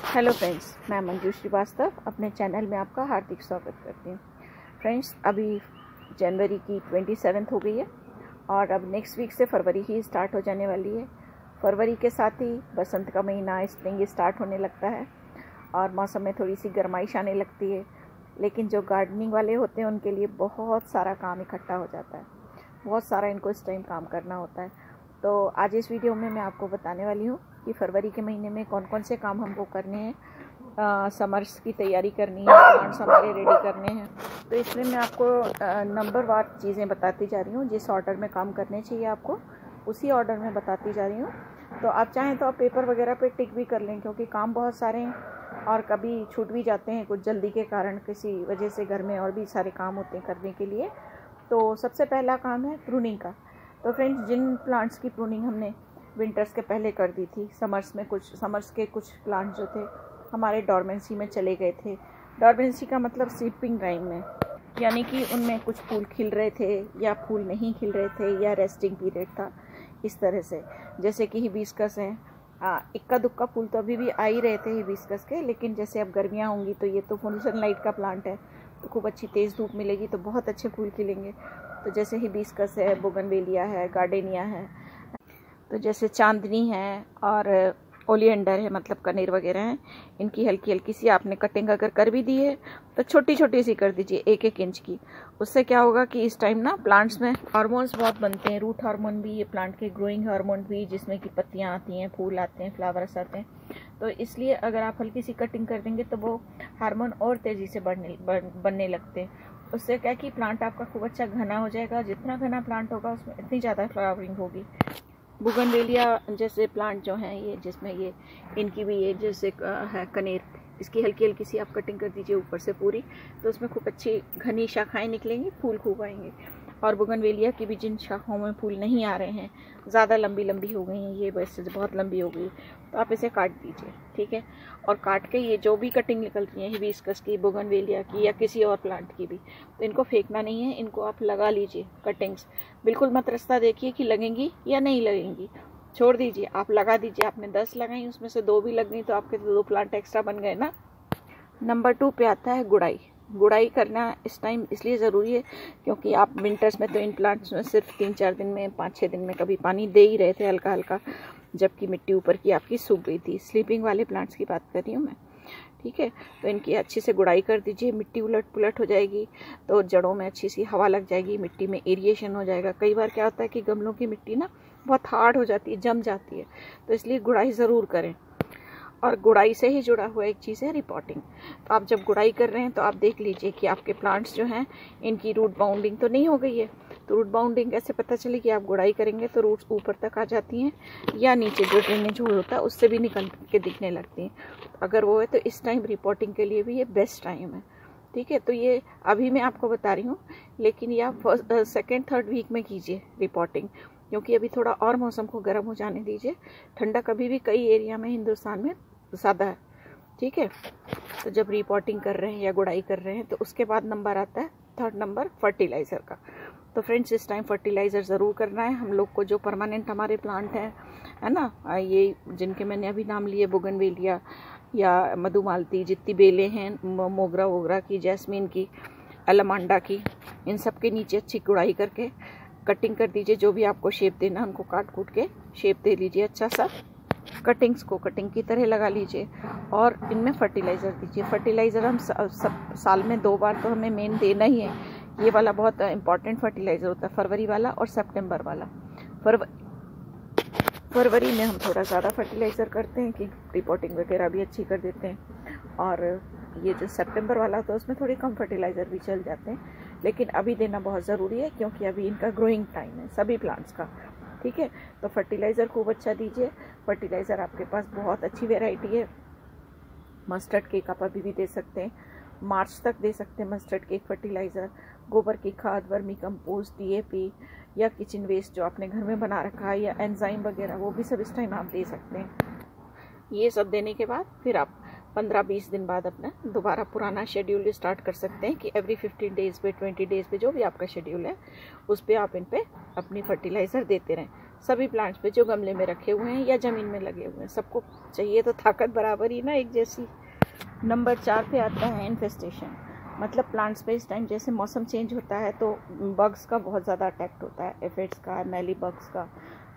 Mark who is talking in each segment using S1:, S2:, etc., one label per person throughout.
S1: Hello friends, मैं मंजू श्रीवास्तव अपने channel में आपका हार्दिक स्वागत करती हूँ। फ्रेंड्स, अभी जनवरी की 27 हो गई है और अब नेक्स्ट वीक से फरवरी ही स्टार्ट हो जाने वाली है। फरवरी के साथ ही बसंत का महीना स्प्रिंग स्टार्ट होने लगता है और मौसम में थोड़ी सी गर्माइश आने लगती है। लेकिन जो गार्डनिंग वाले होते हैं उनके लिए बहुत सारा काम इकट्ठा हो जाता है, बहुत सारा इनको इस टाइम काम करना होता है। तो आज इस वीडियो में मैं आपको बताने वाली हूँ कि फरवरी के महीने में कौन कौन से काम हमको करने हैं। समर्स की तैयारी करनी है, प्लांट्स हमारे रेडी करने हैं। तो इसमें मैं आपको नंबर वार चीज़ें बताती जा रही हूँ। जिस ऑर्डर में काम करने चाहिए आपको उसी ऑर्डर में बताती जा रही हूँ। तो आप चाहें तो आप पेपर वगैरह पे टिक भी कर लें, क्योंकि काम बहुत सारे हैं और कभी छूट भी जाते हैं कुछ जल्दी के कारण, किसी वजह से घर में और भी सारे काम होते हैं करने के लिए। तो सबसे पहला काम है प्रूनिंग का। तो फ्रेंड्स, जिन प्लांट्स की प्रूनिंग हमने विंटर्स के पहले कर दी थी, समर्स के कुछ प्लांट जो थे हमारे डॉर्मेंसी में चले गए थे। डॉर्मेंसी का मतलब स्लीपिंग टाइम में, यानी कि उनमें कुछ फूल खिल रहे थे या फूल नहीं खिल रहे थे या रेस्टिंग पीरियड था, इस तरह से। जैसे कि हिबिस्कस हैं, इक्का दुक्का फूल तो अभी भी आ ही रहे थे हिबिस्कस के, लेकिन जैसे अब गर्मियाँ होंगी तो ये तो फुल सनलाइट का प्लांट है, तो खूब अच्छी तेज़ धूप मिलेगी तो बहुत अच्छे फूल खिलेंगे। तो जैसे हिबिस्कस है, बोगनवेलिया है, गार्डेनिया है, तो जैसे चांदनी है और ओलिएंडर है, मतलब कनेर वगैरह हैं। इनकी हल्की हल्की सी आपने कटिंग अगर कर भी दी है तो छोटी छोटी सी कर दीजिए, 1-1 इंच की। उससे क्या होगा कि इस टाइम ना प्लांट्स में हार्मोन्स बहुत बनते हैं, रूट हार्मोन भी, ये प्लांट के ग्रोइंग हार्मोन भी, जिसमें कि पत्तियाँ आती हैं, फूल आते हैं, फ्लावर्स आते हैं। तो इसलिए अगर आप हल्की सी कटिंग कर देंगे तो वो हार्मोन और तेज़ी से बनने लगते हैं। उससे क्या कि प्लांट आपका खूब अच्छा घना हो जाएगा। जितना घना प्लांट होगा उसमें इतनी ज़्यादा फ्लावरिंग होगी। बुगनवेलिया जैसे प्लांट जो हैं ये, जिसमें ये इनकी भी ये जैसे है कनेर, इसकी हल्की हल्की सी आप कटिंग कर दीजिए ऊपर से पूरी, तो उसमें खूब अच्छी घनी शाखाएं निकलेंगी, फूल खूब आएंगे। और बुगनवेलिया की भी जिन शाखाओं में फूल नहीं आ रहे हैं, ज़्यादा लंबी लंबी हो गई हैं, ये वैसे बहुत लंबी हो गई, तो आप इसे काट दीजिए, ठीक है। और काट के ये जो भी कटिंग निकलती है हिबिस्कस की, बुगनवेलिया की या किसी और प्लांट की भी, तो इनको फेंकना नहीं है, इनको आप लगा लीजिए कटिंग्स। बिल्कुल मत रास्ता देखिए कि लगेंगी या नहीं लगेंगी, छोड़ दीजिए, आप लगा दीजिए। आपने 10 लगाई, उसमें से 2 भी लग गई तो आपके तो 2 प्लांट एक्स्ट्रा बन गए ना। नंबर 2 पे आता है गुड़ाई। गुड़ाई करना इस टाइम इसलिए ज़रूरी है क्योंकि आप विंटर्स में तो इन प्लांट्स में सिर्फ 3-4 दिन में, 5-6 दिन में कभी पानी दे ही रहे थे हल्का हल्का, जबकि मिट्टी ऊपर की आपकी सूख गई थी। स्लीपिंग वाले प्लांट्स की बात कर रही हूँ मैं, ठीक है। तो इनकी अच्छी से गुड़ाई कर दीजिए, मिट्टी उलट पुलट हो जाएगी तो जड़ों में अच्छी सी हवा लग जाएगी, मिट्टी में एरिएशन हो जाएगा। कई बार क्या होता है कि गमलों की मिट्टी ना बहुत हार्ड हो जाती है, जम जाती है, तो इसलिए गुड़ाई ज़रूर करें। और गुड़ाई से ही जुड़ा हुआ एक चीज़ है रिपोर्टिंग। तो आप जब गुड़ाई कर रहे हैं तो आप देख लीजिए कि आपके प्लांट्स जो हैं इनकी रूट बाउंडिंग तो नहीं हो गई है। तो रूट बाउंडिंग कैसे पता चली कि आप गुड़ाई करेंगे तो रूट्स ऊपर तक आ जाती हैं या नीचे जो ड्रेनेज होल होता है उससे भी निकल के दिखने लगती हैं। अगर वो है तो इस टाइम रिपोर्टिंग के लिए भी ये बेस्ट टाइम है, ठीक है। तो ये अभी मैं आपको बता रही हूँ, लेकिन ये आप 2nd-3rd वीक में कीजिए रिपोर्टिंग, क्योंकि अभी थोड़ा और मौसम को गर्म हो जाने दीजिए। ठंडा कभी भी कई एरिया में हिंदुस्तान में ज़्यादा है, ठीक है। तो जब रिपोर्टिंग कर रहे हैं या गुड़ाई कर रहे हैं तो उसके बाद नंबर आता है 3rd नंबर फर्टिलाइज़र का। तो फ्रेंड्स, इस टाइम फर्टिलाइज़र ज़रूर करना है हम लोग को, जो परमानेंट हमारे प्लांट हैं, है ना, ये जिनके मैंने अभी नाम लिए, बोगनवेलिया या मधुमालती, जितनी बेलें हैं, मोगरा वोगरा की, जैस्मीन की, अलमांडा की, इन सब के नीचे अच्छी गुड़ाई करके कटिंग कर दीजिए। जो भी आपको शेप देना उनको काट कूट के शेप दे लीजिए अच्छा सा। कटिंग्स को कटिंग की तरह लगा लीजिए और इनमें फर्टिलाइज़र दीजिए। फर्टिलाइज़र हम सब साल में 2 बार तो हमें मेन देना ही है। ये वाला बहुत इंपॉर्टेंट फर्टिलाइज़र होता है, फरवरी वाला और सितंबर वाला। फरवरी में हम थोड़ा ज़्यादा फर्टिलाइज़र करते हैं कि रिपोर्टिंग वगैरह भी अच्छी कर देते हैं, और ये जो सितंबर वाला तो उसमें थोड़ी कम फर्टिलाइज़र भी चल जाते हैं, लेकिन अभी देना बहुत ज़रूरी है क्योंकि अभी इनका ग्रोइंग टाइम है सभी प्लांट्स का, ठीक है। तो फर्टिलाइज़र खूब अच्छा दीजिए। फर्टिलाइज़र आपके पास बहुत अच्छी वैरायटी है। मस्टर्ड केक आप अभी भी दे सकते हैं, मार्च तक दे सकते हैं मस्टर्ड केक फर्टिलाइज़र। गोबर की खाद, वर्मी कंपोस्ट, DAP या किचन वेस्ट जो आपने घर में बना रखा है, या एंजाइम वगैरह, वो भी सब इस टाइम आप दे सकते हैं। ये सब देने के बाद फिर आप 15-20 दिन बाद अपना दोबारा पुराना शेड्यूल स्टार्ट कर सकते हैं कि एवरी 15 डेज़ पे, 20 डेज़ पे, जो भी आपका शेड्यूल है उस पर आप इन पे अपनी फर्टिलाइज़र देते रहें। सभी प्लांट्स पे जो गमले में रखे हुए हैं या ज़मीन में लगे हुए हैं, सबको चाहिए तो ताकत बराबर ही ना, एक जैसी। नंबर 4 पे आता है इन्फेस्टेशन। मतलब प्लांट्स पे इस टाइम जैसे मौसम चेंज होता है तो बग्स का बहुत ज़्यादा अटैक होता है, एफिड्स का, मैली बग्स का,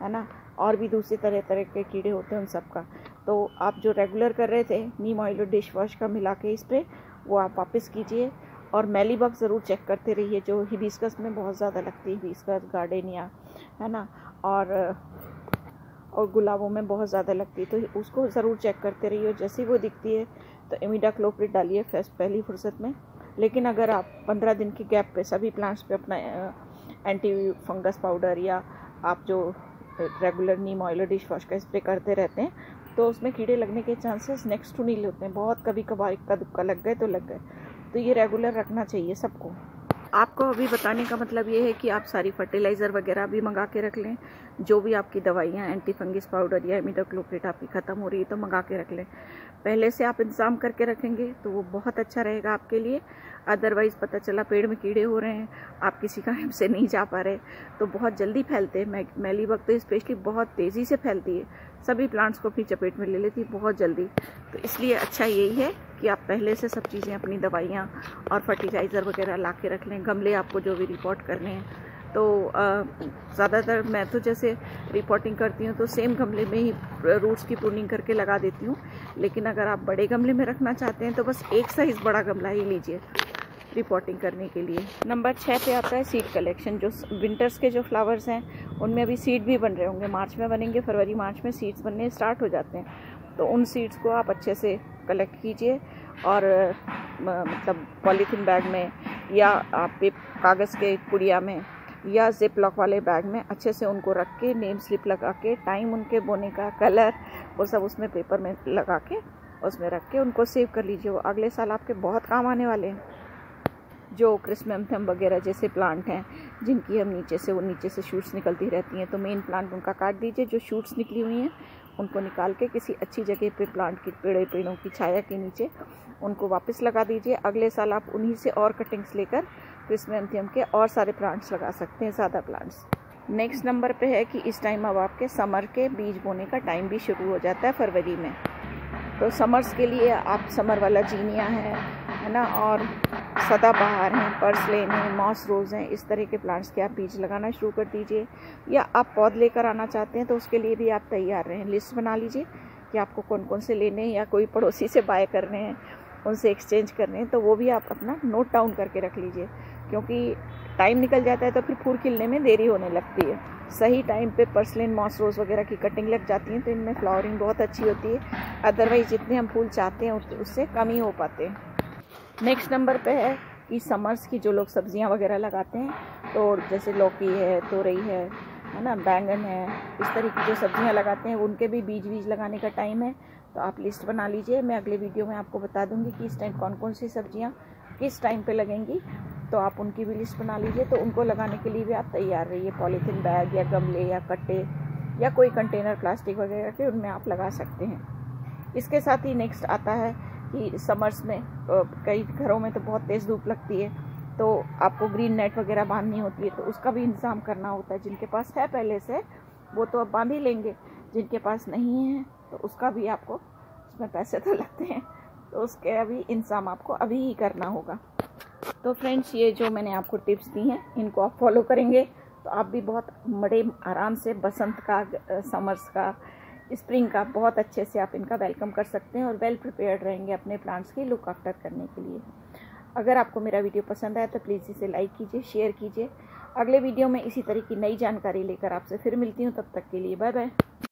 S1: है ना, और भी दूसरी तरह तरह के कीड़े होते हैं उन सब का। तो आप जो रेगुलर कर रहे थे नीम ऑयल और डिश वॉश का मिला के स्प्रे, वो आप वापस कीजिए। और मैली बग ज़रूर चेक करते रहिए, जो हिबिस्कस में बहुत ज़्यादा लगती है, हिबिस्कस, गार्डेनिया, है ना, और गुलाबों में बहुत ज़्यादा लगती है, तो उसको ज़रूर चेक करते रहिए। जैसे ही वो दिखती है तो इमिडाक्लोप्रिड डालिए पहली फुर्सत में। लेकिन अगर आप 15 दिन के गैप पे सभी प्लांट्स पे अपना एंटी फंगस पाउडर या आप जो रेगुलर नीम ऑयल डिश वॉश का स्प्रे करते रहते हैं, तो उसमें कीड़े लगने के चांसेस नेक्स्ट टू नील होते हैं। बहुत कभी कभार इक्का दुक्का लग गए तो लग गए, तो ये रेगुलर रखना चाहिए सबको। आपको अभी बताने का मतलब ये है कि आप सारी फर्टिलाइज़र वगैरह भी मंगा के रख लें। जो भी आपकी दवाइयाँ, एंटी फंगिस पाउडर या इमिडाक्लोप्रिड आपकी ख़त्म हो रही है तो मंगा के रख लें। पहले से आप इंतज़ाम करके रखेंगे तो वो बहुत अच्छा रहेगा आपके लिए। अदरवाइज़ पता चला पेड़ में कीड़े हो रहे हैं, आप किसी कारण से नहीं जा पा रहे, तो बहुत जल्दी फैलते हैं। मैली बग तो स्पेशली बहुत तेज़ी से फैलती है, सभी प्लांट्स को अपनी चपेट में ले लेती है बहुत जल्दी। तो इसलिए अच्छा यही है कि आप पहले से सब चीज़ें, अपनी दवाइयाँ और फर्टिलाइज़र वगैरह ला के रख लें। गमले आपको जो भी रिपोर्ट करने हैं, तो ज़्यादातर मैं तो जैसे रिपोर्टिंग करती हूँ तो सेम गमले में ही रूट्स की प्रूनिंग करके लगा देती हूँ। लेकिन अगर आप बड़े गमले में रखना चाहते हैं तो बस एक साइज़ बड़ा गमला ही लीजिए रिपोर्टिंग करने के लिए। नंबर 6 पे आता है सीड कलेक्शन। जो विंटर्स के जो फ्लावर्स हैं उनमें अभी सीड भी बन रहे होंगे, मार्च में बनेंगे, फरवरी मार्च में सीड्स बनने स्टार्ट हो जाते हैं। तो उन सीड्स को आप अच्छे से कलेक्ट कीजिए और मतलब पॉलीथीन बैग में या आप कागज़ के पुड़िया में या जिप लॉक वाले बैग में अच्छे से उनको रख के, नेम स्लिप लगा के, टाइम उनके बोने का, कलर, वो सब उसमें पेपर में लगा के उसमें रख के उनको सेव कर लीजिए। वो अगले साल आपके बहुत काम आने वाले हैं। जो क्रिसमेंथम वगैरह जैसे प्लांट हैं जिनकी हम नीचे से शूट्स निकलती रहती हैं, तो मेन प्लांट उनका काट दीजिए। जो शूट्स निकली हुई हैं उनको निकाल के किसी अच्छी जगह पे प्लांट की पेड़ों की छाया के नीचे उनको वापस लगा दीजिए। अगले साल आप उन्हीं से और कटिंग्स लेकर क्रिसमेंथियम के और सारे प्लांट्स लगा सकते हैं, ज़्यादा प्लांट्स। नेक्स्ट नंबर पे है कि इस टाइम अब आपके समर के बीज बोने का टाइम भी शुरू हो जाता है फरवरी में। तो समर्स के लिए आप समर वाला जीनिया है ना, और सदाबहार हैं, पर्सलेन है, मॉस रोज़ हैं, इस तरह के प्लांट्स के आप बीज लगाना शुरू कर दीजिए। या आप पौध लेकर आना चाहते हैं तो उसके लिए भी आप तैयार रहें। लिस्ट बना लीजिए कि आपको कौन कौन से लेने हैं, या कोई पड़ोसी से बाय करने हैं, उनसे एक्सचेंज करने हैं, तो वो भी आप अपना नोट डाउन करके रख लीजिए। क्योंकि टाइम निकल जाता है तो फिर फूल खिलने में देरी होने लगती है। सही टाइम पे पर्सलेन, मॉस रोज़ वगैरह की कटिंग लग जाती है तो इनमें फ्लावरिंग बहुत अच्छी होती है। अदरवाइज़ जितने हम फूल चाहते हैं उससे कम ही हो पाते हैं। नेक्स्ट नंबर पे है कि समर्स की जो लोग सब्जियां वगैरह लगाते हैं, तो जैसे लौकी है, तोरई है ना, बैंगन है, इस तरह की जो सब्जियां लगाते हैं उनके भी बीज लगाने का टाइम है। तो आप लिस्ट बना लीजिए। मैं अगले वीडियो में आपको बता दूंगी कि इस टाइम कौन कौन सी सब्जियां किस टाइम पे लगेंगी, तो आप उनकी भी लिस्ट बना लीजिए। तो उनको लगाने के लिए भी आप तैयार रहिए। पॉलीथीन बैग या गमले या कट्टे या कोई कंटेनर प्लास्टिक वगैरह के, उनमें आप लगा सकते हैं। इसके साथ ही नेक्स्ट आता है कि समर्स में कई घरों में तो बहुत तेज़ धूप लगती है, तो आपको ग्रीन नेट वगैरह बांधनी होती है, तो उसका भी इंतज़ाम करना होता है। जिनके पास है पहले से वो तो अब बांध ही लेंगे, जिनके पास नहीं है तो उसका भी आपको, उसमें पैसे तो लगते हैं, तो उसके अभी इंतज़ाम आपको अभी ही करना होगा। तो फ्रेंड्स, ये जो मैंने आपको टिप्स दी हैं इनको आप फॉलो करेंगे तो आप भी बहुत बड़े आराम से बसंत का, समर्स का, स्प्रिंग का बहुत अच्छे से आप इनका वेलकम कर सकते हैं और वेल प्रिपेयर्ड रहेंगे अपने प्लांट्स की लुक आफ्टर करने के लिए। अगर आपको मेरा वीडियो पसंद आया तो प्लीज़ इसे लाइक कीजिए, शेयर कीजिए। अगले वीडियो में इसी तरह की नई जानकारी लेकर आपसे फिर मिलती हूँ। तब तक के लिए बाय बाय।